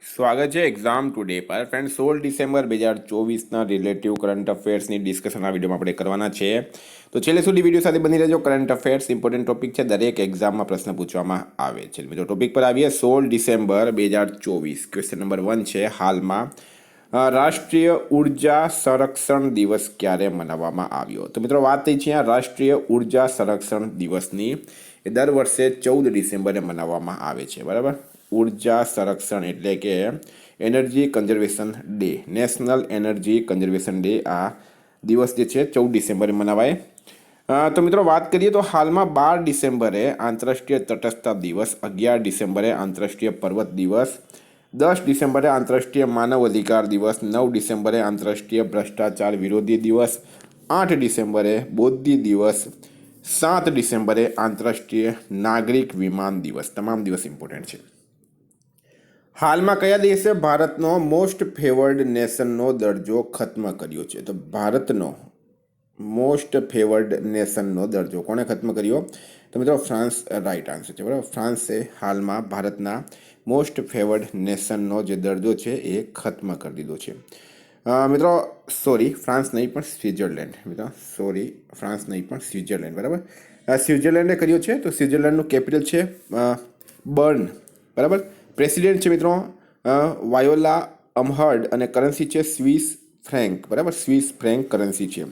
સ્વાગત છે exam today પર ફ્રેન્ડ 16 ડિસેમ્બર 2024ના રિલેટિવ કરંટ અફેર્સની ડિસ્કશન આ વિડીયોમાં આપણે કરવાના છે. તો છેલ્લે સુધી વિડીયો સાથે બની રહેજો. કરંટ અફેર્સ ઇમ્પોર્ટન્ટ ટોપિક છે, દરેક એક્ઝામમાં પ્રશ્ન પૂછવામાં આવે છે. મિત્રો ટોપિક પર આવીએ. 16 ડિસેમ્બર 2024 ક્વેશ્ચન નંબર 1 છે. હાલમાં રાષ્ટ્રીય ઉર્જા સંરક્ષણ દિવસ ક્યારે મનાવવામાં આવ્યો? તો મિત્રો વાત થઈ છે આ રાષ્ટ્રીય ઉર્જા સંરક્ષણ દિવસની. એ દર વર્ષે 14 ડિસેમ્બરે મનાવવામાં આવે છે. બરાબર, ઉર્જા સંરક્ષણ એટલે કે energy conservation day, national energy conservation day. આ દિવસ જે છે 14 ડિસેમ્બરે મનાવાય. તો મિત્રો વાત કરીએ તો હાલમાં 12 ડિસેમ્બરે આંતરરાષ્ટ્રીય તટસ્થતા દિવસ, 11 ડિસેમ્બરે આંતરરાષ્ટ્રીય પર્વત દિવસ, 10 ડિસેમ્બરે આંતરરાષ્ટ્રીય માનવ અધિકાર દિવસ, 9 ડિસેમ્બરે આંતરરાષ્ટ્રીય ભ્રષ્ટાચાર વિરોધી દિવસ, 8 ડિસેમ્બરે બૌદ્ધિ દિવસ, 7 ડિસેમ્બરે આંતરરાષ્ટ્રીય નાગરિક વિમાન દિવસ. તમામ દિવસ ઇમ્પોર્ટન્ટ છે. હાલમાં કયા દેશે ભારતનો મોસ્ટ ફેવર્ડ નેશનનો દરજ્જો ખત્મ કર્યો છે? તો ભારતનો મોસ્ટ ફેવર્ડ નેશનનો દરજ્જો કોણે ખત્મ કર્યો? તો મિત્રો ફ્રાન્સ રાઈટ આન્સર છે. બરાબર, ફ્રાન્સે હાલમાં ભારતના મોસ્ટ ફેવર્ડ નેશનનો જે દરજ્જો છે એ ખત્મ કરી દીધો છે. મિત્રો સોરી, ફ્રાન્સ નહીં પણ સ્વિટ્ઝરલેન્ડ. મિત્રો સોરી, ફ્રાન્સ નહીં પણ સ્વિટ્ઝરલેન્ડ. બરાબર, સ્વિટ્ઝરલેન્ડે કર્યો છે. તો સ્વિટ્ઝરલેન્ડનું કેપિટલ છે બર્ન. બરાબર, પ્રેસિડેન્ટ છે મિત્રો વાયોલા અમહર્ડ અને કરન્સી છે સ્વિસ ફ્રેન્ક. બરાબર, સ્વિસ ફ્રેન્ક કરન્સી છે.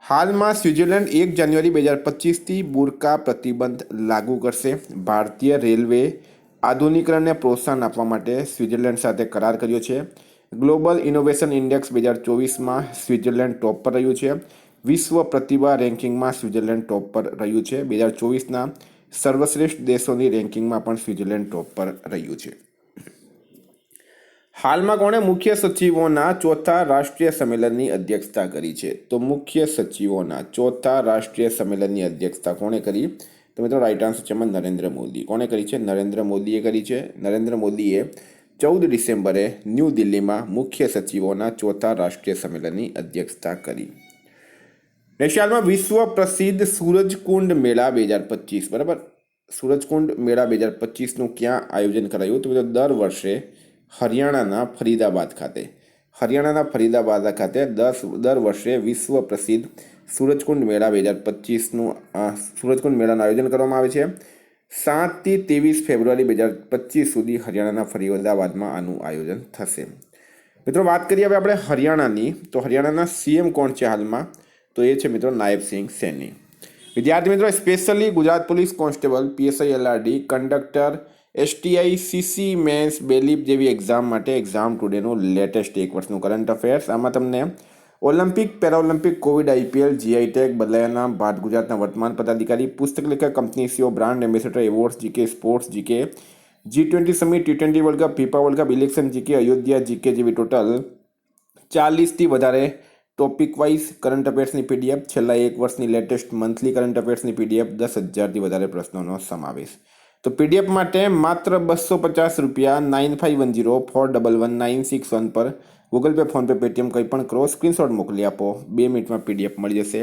હાલમાં સ્વિટ્ઝરલેન્ડ 1 જાન્યુઆરી 2025થી બુરકા પ્રતિબંધ લાગુ કરશે. ભારતીય રેલવે આધુનિકરણને પ્રોત્સાહન આપવા માટે સ્વિટ્ઝરલેન્ડ સાથે કરાર કર્યો છે. ગ્લોબલ ઇનોવેશન ઇન્ડેક્સ 2024માં સ્વિટ્ઝરલેન્ડ ટોપ પર રહ્યું છે. વિશ્વ પ્રતિભા રેન્કિંગમાં સ્વિટ્ઝરલેન્ડ ટોપ પર રહ્યું છે. 2024ના સર્વશ્રેષ્ઠ દેશોની રેન્કિંગમાં પણ સ્વિટ્ઝરલેન્ડ ટોપ પર રહ્યું છે. હાલમાં કોણે મુખ્ય સચિવોના ચોથા રાષ્ટ્રીય સંમેલનની અધ્યક્ષતા કરી છે? તો મુખ્ય સચિવોના ચોથા રાષ્ટ્રીય સંમેલનની અધ્યક્ષતા કોણે કરી? તો મિત્રો રાઈટ આન્સર છે નરેન્દ્ર મોદી. કોણે કરી છે? નરેન્દ્ર મોદીએ કરી છે. નરેન્દ્ર મોદીએ 14 ડિસેમ્બરે ન્યૂ દિલ્હીમાં મુખ્ય સચિવોના ચોથા રાષ્ટ્રીય સંમેલનની અધ્યક્ષતા કરી. હાલમાં વિશ્વ પ્રસિદ્ધ સૂરજકુંડ મેળા 2025. બરાબર, સૂરજકુંડ મેળા 2025નું ક્યાં આયોજન કરાયું? તો દર વર્ષે હરિયાણાના ફરીદાબાદ ખાતે દર વર્ષે વિશ્વ પ્રસિદ્ધ સૂરજકુંડ મેળા 2025નું સૂરજકુંડ મેળાનું આયોજન કરવામાં આવે છે. 7 થી 23 ફેબ્રુઆરી 2025 સુધી હરિયાણાના ફરીદાબાદમાં આનું આયોજન થશે. મિત્રો વાત કરીએ હવે આપણે હરિયાણાની. તો હરિયાણાના સીએમ કોણ છે હાલમાં? તો એ છે મિત્રો નાયબ સિંહ સૈની. વિદ્યાર્થી મિત્રો, specially Gujarat police constable, PSI LRD, conductor, STI, CC mains, bailiff જેવી એક્ઝામ માટે એક્ઝામ ટુડેનું લેટેસ્ટ 1 વર્ષનું કરંટ અફેર્સ. આમાં તમને Olympic, para Olympic, Covid, IPL, GI tag, બદલાયા નામ, ભારત ગુજરાતના વર્તમાન પદાધિકારી, પુસ્તક લેખક, company CEO, brand ambassador, awards GK, sports GK, G20 summit, T20 world cup, FIFA world cup, election GK, Ayodhya GK જેવી ટોટલ 40થી વધારે ટોપિક વાઇઝ કરંટ અફેર્સની પીડીએફ, છેલ્લા 1 વર્ષની લેટેસ્ટ મંથલી કરંટ અફેર્સની પીડીએફ, 10,000થી વધારે પ્રશ્નોનો સમાવેશ. તો પીડીએફ માટે માત્ર ₹250 9510411961 પર ગૂગલ પે, ફોનપે, પેટીએમ કંઈ પણ કરો, સ્ક્રીનશોટ મોકલી આપો. 2 મિનિટમાં પીડીએફ મળી જશે.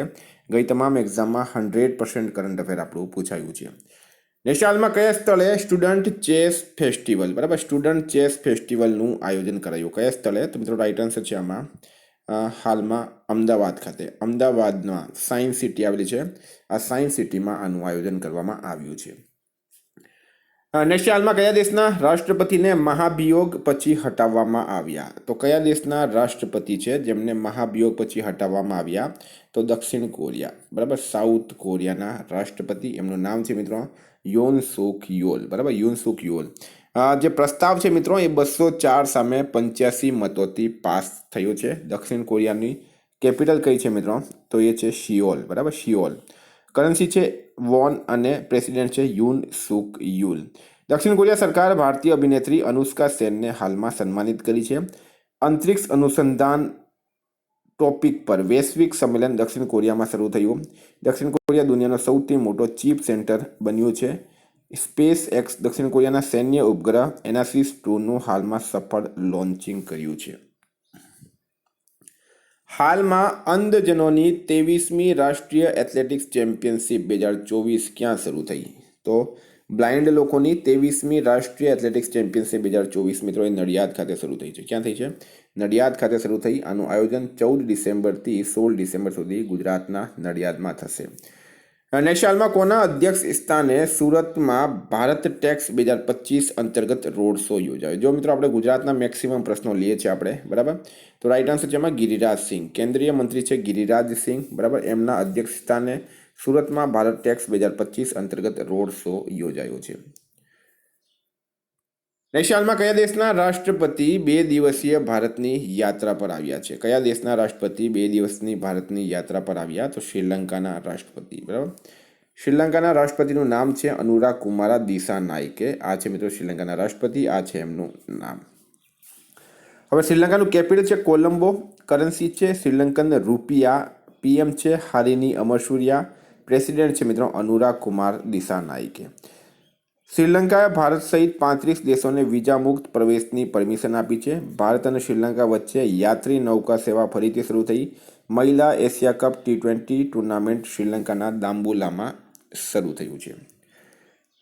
ગઈ તમામ એક્ઝામમાં 100% કરંટ અફેર આપણું પૂછાયું છે. નેશનલમાં કયા સ્થળે સ્ટુડન્ટ ચેસ ફેસ્ટિવલ, બરાબર, સ્ટુડન્ટ ચેસ ફેસ્ટિવલનું આયોજન કરાયું? કયા સ્થળે? તો મિત્રો રાઈટ આન્સર છે આમાં હાલમાં અમદાવાદ ખાતે. અમદાવાદમાં સાયન્સ સિટી આવેલી છે. આ સાયન્સ સિટીમાં આનું આયોજન કરવામાં આવ્યું છે. નેશનલમાં કયા દેશના રાષ્ટ્રપતિને મહાભિયોગ પછી હટાવવામાં આવ્યા? તો કયા દેશના રાષ્ટ્રપતિ છે જેમને મહાભિયોગ પછી હટાવવામાં આવ્યા? તો દક્ષિણ કોરિયા. બરાબર, સાઉથ કોરિયાના રાષ્ટ્રપતિ, એમનું નામ છે મિત્રો યોન સુક યોલ. બરાબર, યોન સુક યોલ. જે પ્રસ્તાવ છે મિત્રો એ 204 સામે 85 મતોથી પાસ થયો છે. દક્ષિણ કોરિયાની કેપિટલ કઈ છે મિત્રો? તો એ છે શિયોલ. બરાબર, શિયોલ. કરન્સી છે વોન અને પ્રેસિડેન્ટ છે યુન સુક યુલ. દક્ષિણ કોરિયા સરકાર ભારતીય અભિનેત્રી અનુષ્કા સેનને હાલમાં સન્માનિત કરી છે. અંતરિક્ષ અનુસંધાન ટોપિક પર વૈશ્વિક સંમેલન દક્ષિણ કોરિયામાં શરૂ થયું. દક્ષિણ કોરિયા દુનિયાનો સૌથી મોટો ચીપ સેન્ટર બન્યું છે. સ્પેસ એક્સ દક્ષિણ કોરિયાના સૈન્ય ઉપગ્રહ એનાસિસ 2નું હાલમાં સફળ લોન્ચિંગ કર્યું છે. હાલમાં અંધજનોની 23મી રાષ્ટ્રીય એથ્લેટિક્સ ચેમ્પિયનશિપ 2024 ક્યાં શરૂ થઈ? તો બ્લાઇન્ડ લોકોની 23મી રાષ્ટ્રીય એથ્લેટિક્સ ચેમ્પિયનશિપ 2024 મિત્રો એ નડિયાદ ખાતે શરૂ થઈ છે. ક્યાં થઈ છે? નડિયાદ ખાતે શરૂ થઈ. આનું આયોજન 14 ડિસેમ્બરથી 16 ડિસેમ્બર સુધી ગુજરાતના નડિયાદમાં થશે. નેક્સ્ટ હાલમાં કોના અધ્યક્ષ સ્થાને સુરતમાં ભારત ટેક્સ 2025 અંતર્ગત રોડ શો યોજાયો? જો મિત્રો આપણે ગુજરાતના મેક્સિમમ પ્રશ્નો લઈએ છીએ આપણે, બરાબર, તો રાઈટ આન્સર છે એમાં ગિરિરાજ સિંહ. કેન્દ્રીય મંત્રી છે ગિરિરાજ સિંહ, બરાબર. એમના અધ્યક્ષ સ્થાને સુરતમાં ભારત ટેક્સ 2025 અંતર્ગત રોડ શો યોજાયો છે. નેક્સ્ટ હાલમાં કયા દેશના રાષ્ટ્રપતિ 2 દિવસીય ભારતની યાત્રા પર આવ્યા છે? કયા દેશના રાષ્ટ્રપતિ 2 દિવસની ભારતની યાત્રા પર આવ્યા? તો શ્રીલંકાના રાષ્ટ્રપતિ, બરાબર. શ્રીલંકાના રાષ્ટ્રપતિનું નામ છે અનુરા કુમારા દિસાનાયકે. આ છે મિત્રો શ્રીલંકાના રાષ્ટ્રપતિ, આ છે એમનું નામ. હવે શ્રીલંકાનું કેપિટલ છે કોલંબો. કરન્સી છે શ્રીલંકન રૂપિયા. પીએમ છે હારિની અમરસુરિયા. પ્રેસિડેન્ટ છે મિત્રો અનુરા કુમાર દિસાનાયકે. શ્રીલંકાએ ભારત સહિત 35 દેશોને વિઝા મુક્ત પ્રવેશની પરમિશન આપી છે. ભારત અને શ્રીલંકા વચ્ચે યાત્રી નૌકા સેવા ફરીથી શરૂ થઈ. મહિલા એશિયા કપ T20 ટુર્નામેન્ટ શ્રીલંકાના દાંબુલામાં શરૂ થયું છે.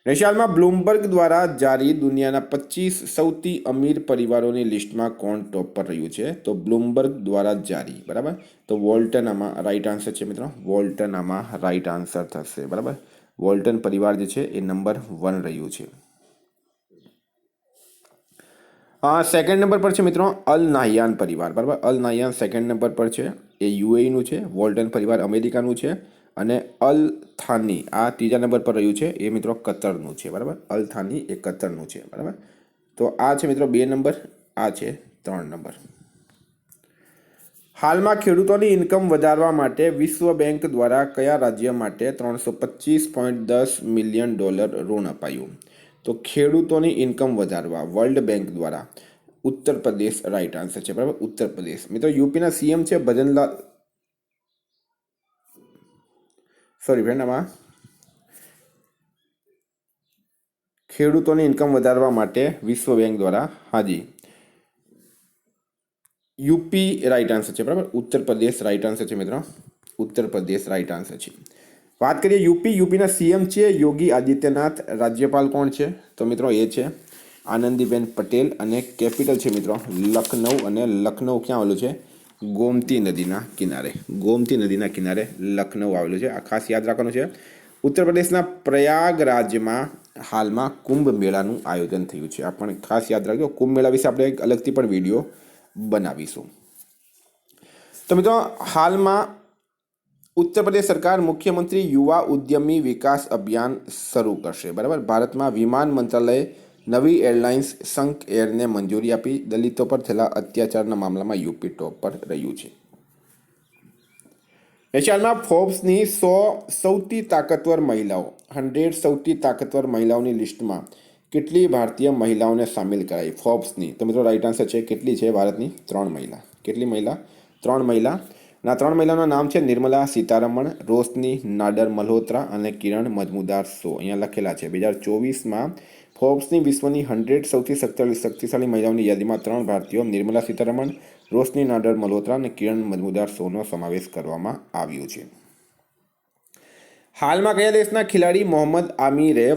હાલમાં બ્લુમબર્ગ દ્વારા જારી દુનિયાના 25 સૌથી અમીર પરિવારોની લિસ્ટમાં કોણ ટોપ પર રહ્યું છે? તો બ્લુમબર્ગ દ્વારા જારી, બરાબર. તો વોલ્ટન આમાં રાઈટ આન્સર છે મિત્રો. વોલ્ટન આમાં રાઈટ આન્સર થશે, બરાબર. વોલ્ટન પરિવાર જે છે એ નંબર 1 રહ્યું છે. સેકન્ડ નંબર પર છે મિત્રો અલ નાહયાન પરિવાર, બરાબર. અલ નાહયાન સેકન્ડ નંબર પર છે, એ યુએઈનું છે. વોલ્ટન પરિવાર અમેરિકાનું છે. અને અલ થાની આ ત્રીજા નંબર પર રહ્યું છે, એ મિત્રો કતરનું છે, બરાબર. અલ થાની એ કતરનું છે, બરાબર. તો આ છે મિત્રો 2 નંબર, આ છે 3 નંબર. હાલમાં ખેડૂતોની ઇન્કમ વધારવા માટે વિશ્વ બેંક દ્વારા કયા રાજ્ય માટે $325.10 મિલિયન ઋણ અપાયું? તો ખેડૂતોની ઇન્કમ વધારવા વર્લ્ડ બેંક દ્વારા ઉત્તર પ્રદેશ રાઈટ આન્સર છે, બરાબર. ઉત્તર પ્રદેશ. મિત્રો યુપીના સીએમ છે ભજનલાલ, સોરી ફ્રેન્ડ, આમાં ખેડૂતોની ઇન્કમ વધારવા માટે વિશ્વ બેંક દ્વારા, હાજી, યુપી રાઈટ આન્સર છે, બરાબર. ઉત્તર પ્રદેશ રાઈટ આન્સર છે મિત્રો. ઉત્તર પ્રદેશ રાઈટ આન્સર છે. વાત કરીએ યુપીના સીએમ છે યોગી આદિત્યનાથ. રાજ્યપાલ કોણ છે? તો મિત્રો એ છે આનંદીબેન પટેલ. અને કેપિટલ છે મિત્રો લખનઉ. અને લખનઉ ક્યાં આવેલું છે? ગોમતી નદીના કિનારે. ગોમતી નદીના કિનારે લખનઉ આવેલું છે. આ ખાસ યાદ રાખવાનું છે. ઉત્તર પ્રદેશના પ્રયાગરાજમાં હાલમાં કુંભ મેળાનું આયોજન થયું છે. આ પણ ખાસ યાદ રાખજો. કુંભ મેળા વિશે આપણે એક અલગથી પણ વિડીયો બનાવીશું. તો મિત્રો હાલમાં ઉત્તર પ્રદેશ સરકાર મુખ્યમંત્રી યુવા ઉદ્યમી વિકાસ અભિયાન શરૂ કરશે, બરાબર. ભારતમાં વિમાન મંત્રાલયે નવી એરલાઇન્સ સંક એરને મંજૂરી આપી. દલિતો પર થયેલા અત્યાચારના મામલામાં યુપી ટોપ પર રહ્યું છે. હાલમાં ફોર્બ્સની 100 સૌથી તાકાતવર મહિલાઓ 100 સૌથી તાકાતવર મહિલાઓની લિસ્ટમાં કેટલી ભારતીય મહિલાઓને સામેલ કરાઈ? ફોર્બ્સની. તો મિત્રો રાઈટ આન્સર છે કેટલી છે? ભારતની 3 મહિલા. કેટલી મહિલા? 3 મહિલા. આ 3 મહિલાઓના નામ છે નિર્મલા સીતારમણ, રોશની નાડર મલ્હોત્રા અને કિરણ મજમુદાર શો. અહીંયા લખેલા છે. 2024માં ફોર્બ્સની વિશ્વની 100 સૌથી શક્તિશાળી મહિલાઓની યાદીમાં 3 ભારતીયો નિર્મલા સીતારમણ, રોશની નાડર મલ્હોત્રા અને કિરણ મજમુદાર શોનો સમાવેશ કરવામાં આવ્યો છે. હાલમાં કયા દેશના ખેલાડી મોહમ્મદ આમિરે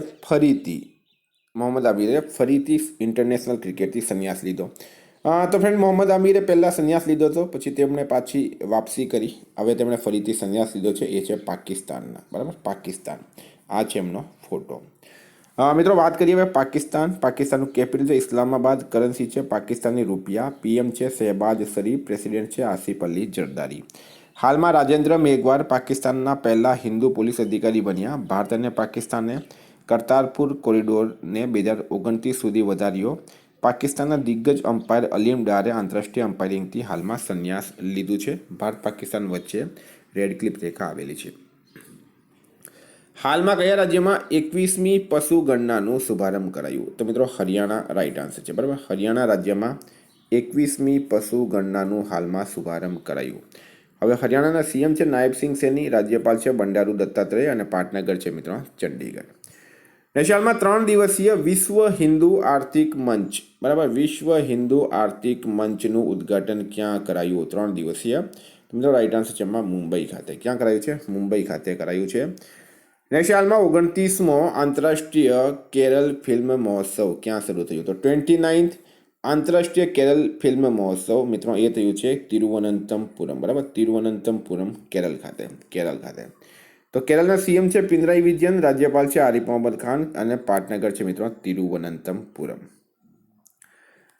ફરીથી ઇન્ટરનેશનલ ક્રિકેટથી સંન્યાસ લીધો? તો ફ્રેન્ડ મોહમ્મદ આમિરે પહેલાં સંન્યાસ લીધો હતો, પછી તેમણે પાછી વાપસી કરી. હવે તેમણે ફરીથી સંન્યાસ લીધો છે, એ છે પાકિસ્તાનના, બરાબર. પાકિસ્તાન. આ છે એમનો ફોટો. મિત્રો વાત કરીએ હવે પાકિસ્તાનનું કેપિટલ છે ઇસ્લામાબાદ. કરન્સી છે પાકિસ્તાની રૂપિયા. પીએમ છે શહેબાઝ શરીફ. પ્રેસિડેન્ટ છે આસિફ અલી જરદારી. હાલમાં રાજેન્દ્ર મેઘવાર પાકિસ્તાનના પહેલા હિન્દુ પોલીસ અધિકારી બન્યા. ભારત અને પાકિસ્તાને કરતારપુર કોરિડોરને 2029 સુધી વધાર્યો. પાકિસ્તાનના દિગ્ગજ અમ્પાયર અલીમ ડારે આંતરરાષ્ટ્રીય અમ્પાયરિંગથી હાલમાં સંન્યાસ લીધું છે. ભારત પાકિસ્તાન વચ્ચે રેડ ક્લિપ રેખા આવેલી છે. હાલમાં કયા રાજ્યમાં 21મી પશુ ગણનાનું શુભારંભ કરાયું? તો મિત્રો હરિયાણા રાઈટ આન્સર છે, બરાબર. હરિયાણા રાજ્યમાં 21મી પશુ ગણનાનું હાલમાં શુભારંભ કરાયું. હવે હરિયાણાના સીએમ છે નાયબસિંહ સૈની. રાજ્યપાલ છે બંડારુ દત્તાત્રેય. અને પાટનગર છે મિત્રો ચંડીગઢ. હાલમાં 3 દિવસીય વિશ્વ હિન્દુ આર્થિક મંચ, બરાબર. વિશ્વ હિન્દુ આર્થિક મંચનું ઉદ્ઘાટન ક્યાં કરાયું? 3 દિવસીય. મિત્રો રાઈટ આન્સર છે એમાં મુંબઈ ખાતે. ક્યાં કરાયું છે? મુંબઈ ખાતે કરાયું છે. નેક્સ્ટ હાલમાં 29મો આંતરરાષ્ટ્રીય કેરળ ફિલ્મ મહોત્સવ ક્યાં શરૂ થયો? તો 29th આંતરરાષ્ટ્રીય કેરળ ફિલ્મ મહોત્સવ મિત્રો એ થયું છે તિરુવનંતપુરમ, બરાબર, તિરુવનંતપુરમ કેરળ ખાતે. તો કેરળના સીએમ છે પિનરાઈ વિજયન, રાજ્યપાલ છે આરિફ મોહમ્મદ ખાન અને પાટનગર છે મિત્રો તિરુવનંતપુરમ.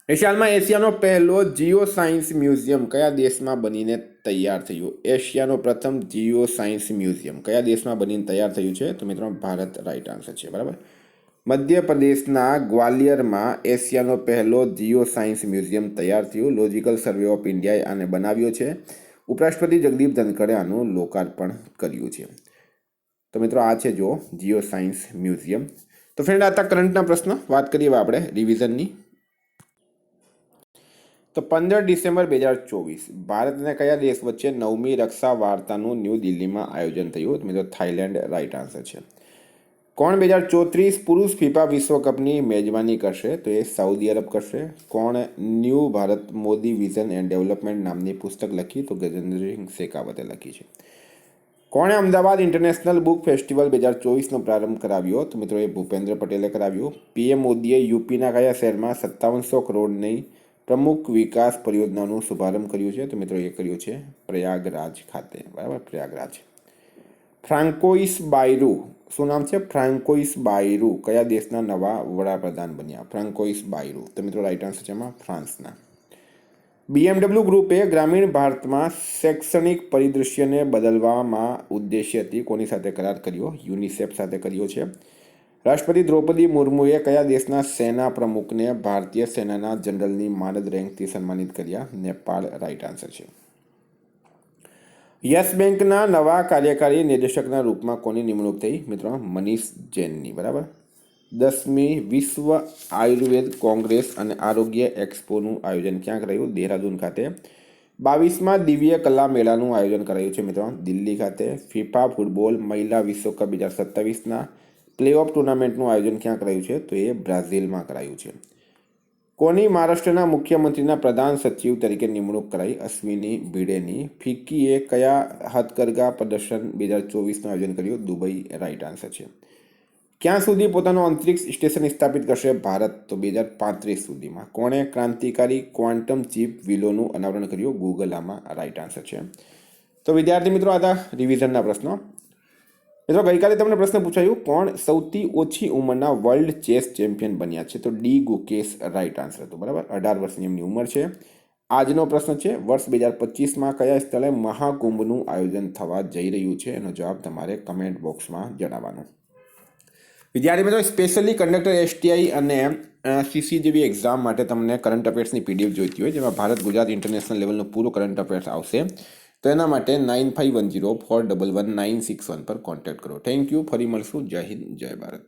એશિયામાં એશિયાનો પહેલો જીઓ સાયન્સ મ્યુઝિયમ કયા દેશમાં બનીને તૈયાર થયું? એશિયાનો પ્રથમ જીઓ સાયન્સ મ્યુઝિયમ કયા દેશમાં બનીને તૈયાર થયું છે? તો મિત્રો ભારત રાઈટ આન્સર છે, બરાબર. મધ્યપ્રદેશના ગ્વાલિયરમાં એશિયાનો પહેલો જીઓ સાયન્સ મ્યુઝિયમ તૈયાર થયું. લોજિકલ સર્વે ઓફ ઇન્ડિયાએ આને બનાવ્યો છે. ઉપરાષ્ટ્રપતિ જગદીપ ધનખડે આનું લોકાર્પણ કર્યું છે. તો મિત્રો આ છે જો જીઓ સાયન્સ મ્યુઝિયમ. તો ફ્રેન્ડ આ હતા કરંટના પ્રશ્ન. વાત કરીએ આપણે રિવિઝનની. તો 15 ડિસેમ્બર 2024 ભારત અને કયા દેશ વચ્ચે 9મી રક્ષા વાર્તાનું ન્યૂ દિલ્હીમાં આયોજન થયું? મિત્રો થાઇલેન્ડ રાઈટ આન્સર છે. કોણ 2034 પુરુષ ફિફા વિશ્વકપની મેજબાની કરશે? તો એ સાઉદી અરબ કરશે. કોણ new Bharat Modi vision and development નામની પુસ્તક લખી? તો ગજેન્દ્રસિંહ શેખાવતે લખી છે. કોણે અમદાવાદ ઇન્ટરનેશનલ બુક ફેસ્ટિવલ 2024નો પ્રારંભ કરાવ્યો? તો મિત્રો એ ભૂપેન્દ્ર પટેલે કરાવ્યો. પીએમ મોદીએ યુપીના કયા શહેરમાં 5700 કરોડની પ્રમુખ વિકાસ પરિયોજનાનું શુભારંભ કર્યું છે? તો મિત્રો એ કર્યું છે પ્રયાગરાજ ખાતે, બરાબર, પ્રયાગરાજ. ફ્રાન્કોઇસ બાયરુ, શું નામ છે? ફ્રાન્કોઇસ બાયરુ કયા દેશના નવા વડાપ્રધાન બન્યા? ફ્રાન્કોઇસ બાયરુ. તો મિત્રો રાઈટ આન્સર છે એમાં ફ્રાન્સના. BMW ગ્રુપે ગ્રામીણ ભારતમાં શૈક્ષણિક પરિદૃશ્યને બદલવામાં ઉદ્દેશ્યથી કોની સાથે કરાર કર્યો? યુનિસેફ સાથે કર્યો છે. રાષ્ટ્રપતિ દ્રૌપદી મુર્મુએ કયા દેશના સેના પ્રમુખને ભારતીય સેનાના જનરલની માનદ રેન્કથી સન્માનિત કર્યા? નેપાળ રાઈટ આન્સર છે. યસ બેંકના નવા કાર્યકારી નિર્દેશકના રૂપમાં કોની નિમણૂક થઈ? મિત્રો મનીષ જૈનની, બરાબર. 10મી વિશ્વ આયુર્વેદ કોંગ્રેસ અને આરોગ્ય એક્સપોનું આયોજન ક્યાં કરાયું? દેહરાદૂન ખાતે. 22મા દિવ્ય કલા મેળાનું આયોજન કરાયું છે મિત્રો દિલ્હી ખાતે. ફિફા ફૂટબોલ મહિલા વિશ્વકપ 2027ના પ્લે ઓફ ટુર્નામેન્ટનું આયોજન ક્યાં કરાયું છે? તો એ બ્રાઝિલમાં કરાયું છે. કોની મહારાષ્ટ્રના મુખ્યમંત્રીના પ્રધાન સચિવ તરીકે નિમણૂક કરાઈ? અશ્વિની ભીડેની. ફિક્કીએ કયા હાથકરઘા પ્રદર્શન 2024નું આયોજન કર્યું? દુબઈ રાઈટ આન્સર છે. ક્યાં સુધી પોતાનું અંતરિક્ષ સ્ટેશન સ્થાપિત કરશે ભારત? તો 2035 સુધીમાં. કોણે ક્રાંતિકારી ક્વોન્ટમ ચિપ વિલોનું અનાવરણ કર્યું? ગૂગલ આમાં રાઈટ આન્સર છે. તો વિદ્યાર્થી મિત્રો આ હતા રિવિઝનના પ્રશ્નો. મિત્રો ગઈકાલે તમને પ્રશ્ન પૂછાયું કોણ સૌથી ઓછી ઉંમરના વર્લ્ડ ચેસ ચેમ્પિયન બન્યા છે? તો ડી ગુકેશ રાઈટ આન્સર હતું, બરાબર. 18 વર્ષની એમની ઉંમર છે. આજનો પ્રશ્ન છે વર્ષ 2025માં કયા સ્થળે મહાકુંભનું આયોજન થવા જઈ રહ્યું છે? એનો જવાબ તમારે કમેન્ટ બોક્સમાં જણાવવાનો. વિદ્યાર્થી મિત્રો સ્પેશિયલી કંડક્ટર STI અને CC જેવી એક્ઝામ માટે તમને કરંટ અફેર્સની PDF જોઈતી હોય જેમાં ભારત ગુજરાત ઇન્ટરનેશનલ લેવલનું પૂરું કરંટ અફેર્સ આવશે તો એના માટે 9510411961 પર કોન્ટેક્ટ કરો. Thank you. ફરી મળશું. જય હિન્દ, જય ભારત.